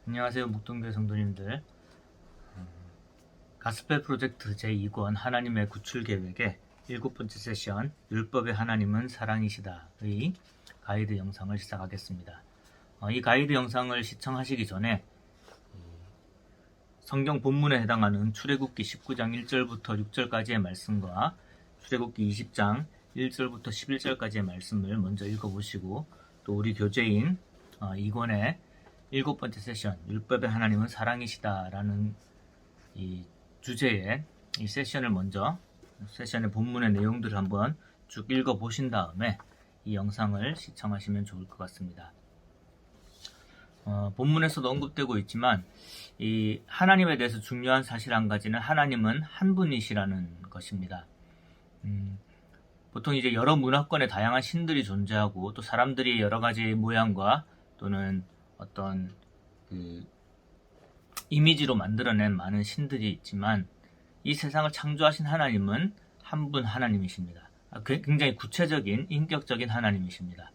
안녕하세요, 묵동교회 성도님들. 가스펠 프로젝트 제2권 하나님의 구출 계획의 7번째 세션 율법의 하나님은 사랑이시다의 가이드 영상을 시작하겠습니다. 이 가이드 영상을 시청하시기 전에 성경 본문에 해당하는 출애굽기 19장 1절부터 6절까지의 말씀과 출애굽기 20장 1절부터 11절까지의 말씀을 먼저 읽어보시고, 또 우리 교재인 2권의 7번째 세션 율법의 하나님은 사랑이시다라는 이 주제의 이 세션을 먼저 세션의 본문의 내용들을 한번 쭉 읽어보신 다음에 이 영상을 시청하시면 좋을 것 같습니다. 본문에서도 언급되고 있지만 이 하나님에 대해서 중요한 사실 한 가지는 하나님은 한 분이시라는 것입니다. 보통 이제 여러 문화권의 다양한 신들이 존재하고, 또 사람들이 여러 가지 모양과 또는 어떤 그 이미지로 만들어낸 많은 신들이 있지만, 이 세상을 창조하신 하나님은 한 분 하나님이십니다. 굉장히 구체적인 인격적인 하나님이십니다.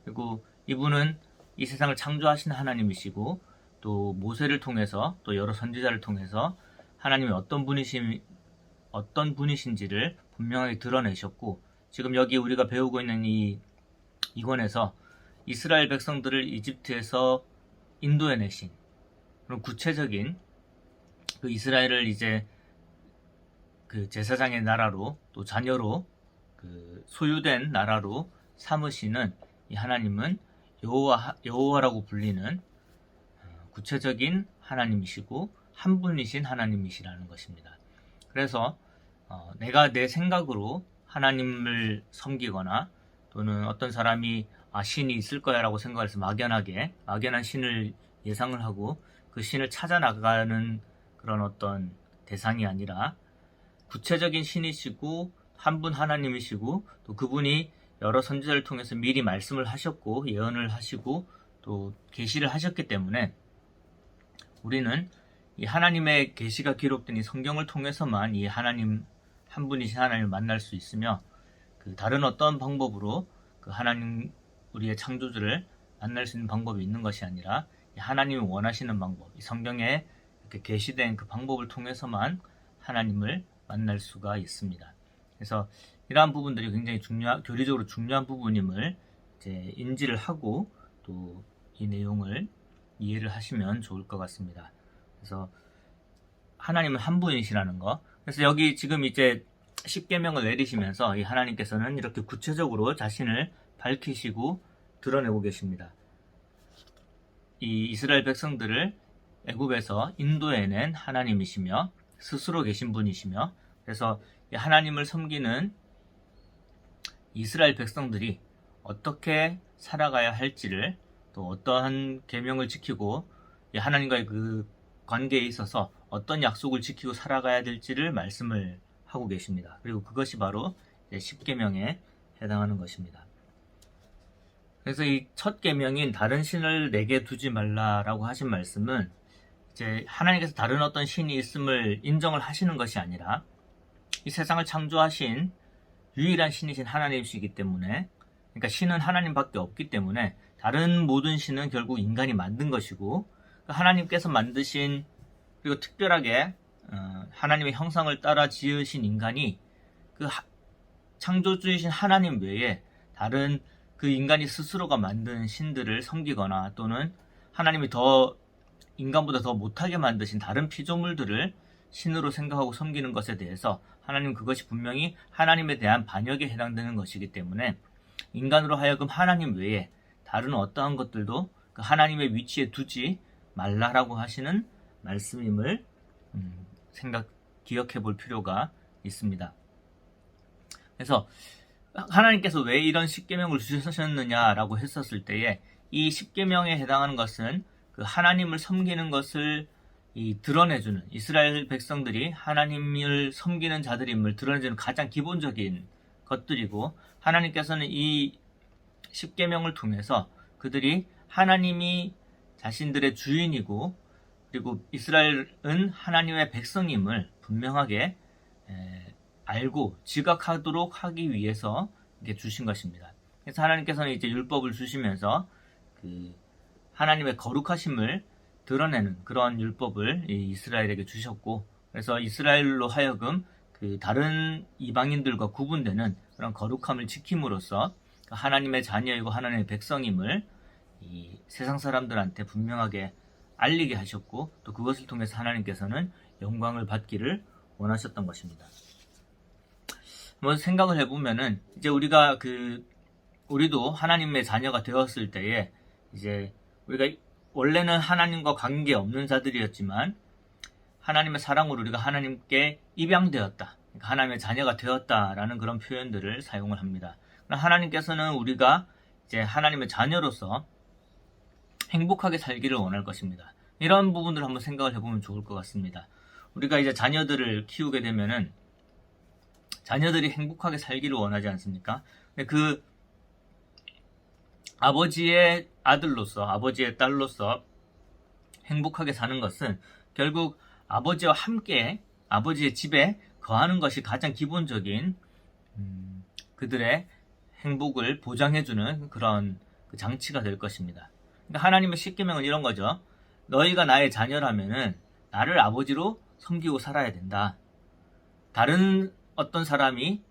그리고 이분은 이 세상을 창조하신 하나님이시고, 또 모세를 통해서 또 여러 선지자를 통해서 하나님이 어떤 분이신지를 분명하게 드러내셨고, 지금 여기 우리가 배우고 있는 이권에서 이스라엘 백성들을 이집트에서 인도해내신 그런 구체적인 그 이스라엘을 이제 그 제사장의 나라로, 또 자녀로 그 소유된 나라로 삼으시는 이 하나님은 여호와라고 불리는 구체적인 하나님이시고 한 분이신 하나님이시라는 것입니다. 그래서 내가 내 생각으로 하나님을 섬기거나, 또는 어떤 사람이 신이 있을 거야 라고 생각해서 막연한 신을 예상을 하고 그 신을 찾아 나가는 그런 어떤 대상이 아니라, 구체적인 신이시고 한 분 하나님이시고, 또 그분이 여러 선지자를 통해서 미리 말씀을 하셨고 예언을 하시고 또 계시를 하셨기 때문에 우리는 이 하나님의 계시가 기록된 이 성경을 통해서만 이 하나님 한 분이신 하나님을 만날 수 있으며, 그 다른 어떤 방법으로 그 하나님, 우리의 창조주를 만날 수 있는 방법이 있는 것이 아니라 하나님이 원하시는 방법, 이 성경에 이렇게 계시된 그 방법을 통해서만 하나님을 만날 수가 있습니다. 그래서 이러한 부분들이 굉장히 교리적으로 중요한 부분임을 이제 인지를 하고 또 이 내용을 이해를 하시면 좋을 것 같습니다. 그래서 하나님은 한 분이시라는 거. 그래서 여기 지금 이제 십계명을 내리시면서 이 하나님께서는 이렇게 구체적으로 자신을 밝히시고 드러내고 계십니다. 이 이스라엘 백성들을 애굽에서 인도해낸 하나님이시며 스스로 계신 분이시며, 그래서 이 하나님을 섬기는 이스라엘 백성들이 어떻게 살아가야 할지를, 또 어떠한 계명을 지키고 하나님과의 그 관계에 있어서 어떤 약속을 지키고 살아가야 될지를 말씀을 하고 계십니다. 그리고 그것이 바로 십계명에 해당하는 것입니다. 그래서 이 첫 계명인 다른 신을 내게 두지 말라라고 하신 말씀은 이제 하나님께서 다른 어떤 신이 있음을 인정을 하시는 것이 아니라, 이 세상을 창조하신 유일한 신이신 하나님이시기 때문에, 그러니까 신은 하나님밖에 없기 때문에 다른 모든 신은 결국 인간이 만든 것이고, 하나님께서 만드신, 그리고 특별하게 하나님의 형상을 따라 지으신 인간이 그 창조주이신 하나님 외에 다른 그 인간이 스스로가 만든 신들을 섬기거나, 또는 하나님이 인간보다 더 못하게 만드신 다른 피조물들을 신으로 생각하고 섬기는 것에 대해서 하나님은 그것이 분명히 하나님에 대한 반역에 해당되는 것이기 때문에, 인간으로 하여금 하나님 외에 다른 어떠한 것들도 그 하나님의 위치에 두지 말라라고 하시는 말씀임을 기억해 볼 필요가 있습니다. 그래서 하나님께서 왜 이런 십계명을 주셨느냐라고 했었을 때에, 이 십계명에 해당하는 것은 그 하나님을 섬기는 것을 드러내주는, 이스라엘 백성들이 하나님을 섬기는 자들임을 드러내주는 가장 기본적인 것들이고, 하나님께서는 이 십계명을 통해서 그들이 하나님이 자신들의 주인이고, 그리고 이스라엘은 하나님의 백성임을 분명하게 알고 지각하도록 하기 위해서 이렇게 주신 것입니다. 그래서 하나님께서는 이제 율법을 주시면서 그 하나님의 거룩하심을 드러내는 그런 율법을 이스라엘에게 주셨고, 그래서 이스라엘로 하여금 그 다른 이방인들과 구분되는 그런 거룩함을 지킴으로써 하나님의 자녀이고 하나님의 백성임을 이 세상 사람들한테 분명하게 알리게 하셨고, 또 그것을 통해서 하나님께서는 영광을 받기를 원하셨던 것입니다. 뭐 생각을 해보면은 이제 우리도 하나님의 자녀가 되었을 때에 이제 우리가 원래는 하나님과 관계 없는 자들이었지만 하나님의 사랑으로 우리가 하나님께 입양되었다, 그러니까 하나님의 자녀가 되었다라는 그런 표현들을 사용을 합니다. 하나님께서는 우리가 이제 하나님의 자녀로서 행복하게 살기를 원할 것입니다. 이런 부분들을 한번 생각을 해보면 좋을 것 같습니다. 우리가 이제 자녀들을 키우게 되면은 자녀들이 행복하게 살기를 원하지 않습니까? 그 아버지의 아들로서, 아버지의 딸로서 행복하게 사는 것은 결국 아버지와 함께 아버지의 집에 거하는 것이 가장 기본적인 그들의 행복을 보장해주는 그런 장치가 될 것입니다. 그러니까 하나님의 십계명은 이런 거죠. 너희가 나의 자녀라면은 나를 아버지로 섬기고 살아야 된다. 다른 어떤 사람이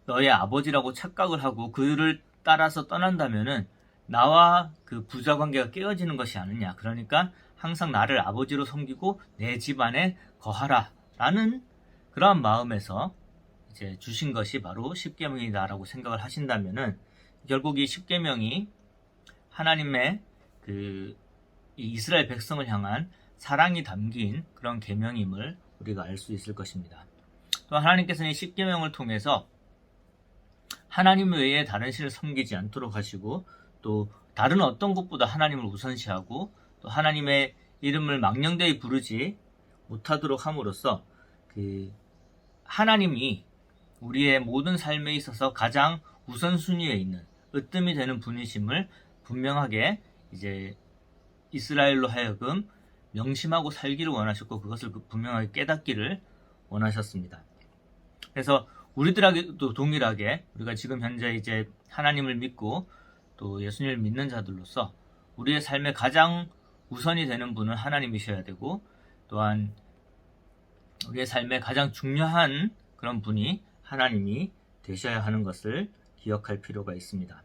너의 아버지라고 착각을 하고 그를 따라서 떠난다면은 나와 그 부자 관계가 깨어지는 것이 아니냐. 그러니까 항상 나를 아버지로 섬기고 내 집안에 거하라 라는 그러한 마음에서 이제 주신 것이 바로 십계명이다라고 생각을 하신다면은 결국 이 십계명이 하나님의 이 이스라엘 백성을 향한 사랑이 담긴 그런 계명임을 우리가 알 수 있을 것입니다. 또 하나님께서는 이 십계명을 통해서 하나님 외에 다른 신을 섬기지 않도록 하시고, 또 다른 어떤 것보다 하나님을 우선시하고, 또 하나님의 이름을 망령되이 부르지 못하도록 함으로써 하나님이 우리의 모든 삶에 있어서 가장 우선순위에 있는 으뜸이 되는 분이심을 분명하게 이제 이스라엘로 하여금 명심하고 살기를 원하셨고, 그것을 분명하게 깨닫기를 원하셨습니다. 그래서 우리들에게도 동일하게 우리가 지금 현재 이제 하나님을 믿고 또 예수님을 믿는 자들로서 우리의 삶에 가장 우선이 되는 분은 하나님이셔야 되고, 또한 우리의 삶에 가장 중요한 그런 분이 하나님이 되셔야 하는 것을 기억할 필요가 있습니다.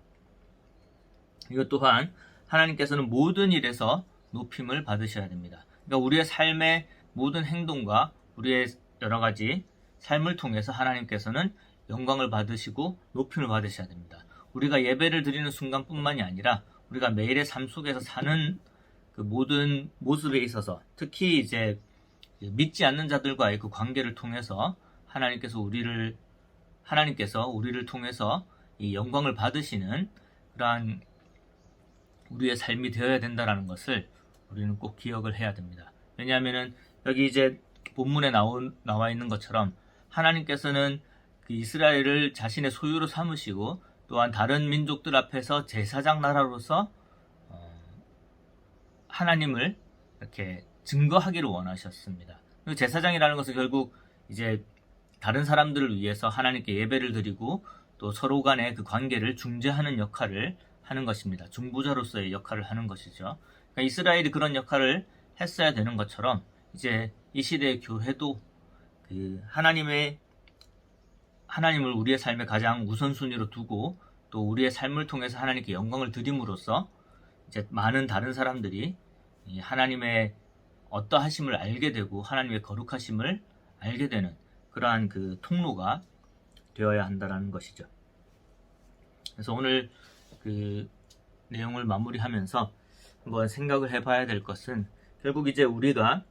이것 또한 하나님께서는 모든 일에서 높임을 받으셔야 됩니다. 그러니까 우리의 삶의 모든 행동과 우리의 여러 가지 삶을 통해서 하나님께서는 영광을 받으시고 높임을 받으셔야 됩니다. 우리가 예배를 드리는 순간뿐만이 아니라 우리가 매일의 삶 속에서 사는 그 모든 모습에 있어서, 특히 이제 믿지 않는 자들과의 그 관계를 통해서 하나님께서 우리를 통해서 이 영광을 받으시는 그러한 우리의 삶이 되어야 된다는 것을 우리는 꼭 기억을 해야 됩니다. 왜냐하면은 여기 이제 본문에 나와 있는 것처럼 하나님께서는 그 이스라엘을 자신의 소유로 삼으시고, 또한 다른 민족들 앞에서 제사장 나라로서 하나님을 이렇게 증거하기를 원하셨습니다. 제사장이라는 것은 결국 이제 다른 사람들을 위해서 하나님께 예배를 드리고 또 서로 간의 그 관계를 중재하는 역할을 하는 것입니다. 중보자로서의 역할을 하는 것이죠. 그러니까 이스라엘이 그런 역할을 했어야 되는 것처럼 이제 이 시대의 교회도 하나님을 우리의 삶의 가장 우선순위로 두고 또 우리의 삶을 통해서 하나님께 영광을 드림으로써 이제 많은 다른 사람들이 하나님의 어떠하심을 알게 되고 하나님의 거룩하심을 알게 되는 그러한 그 통로가 되어야 한다는 것이죠. 그래서 오늘 그 내용을 마무리하면서 한번 생각을 해봐야 될 것은, 결국 이제 우리가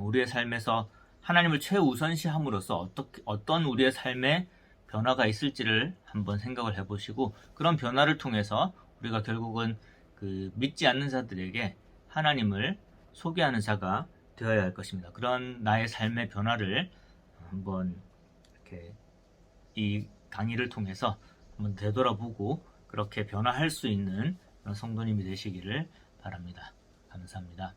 우리의 삶에서 하나님을 최우선시함으로써 어떤 우리의 삶에 변화가 있을지를 한번 생각을 해보시고, 그런 변화를 통해서 우리가 결국은 그 믿지 않는 자들에게 하나님을 소개하는 자가 되어야 할 것입니다. 그런 나의 삶의 변화를 한번 이렇게 이 강의를 통해서 한번 되돌아보고 그렇게 변화할 수 있는 성도님이 되시기를 바랍니다. 감사합니다.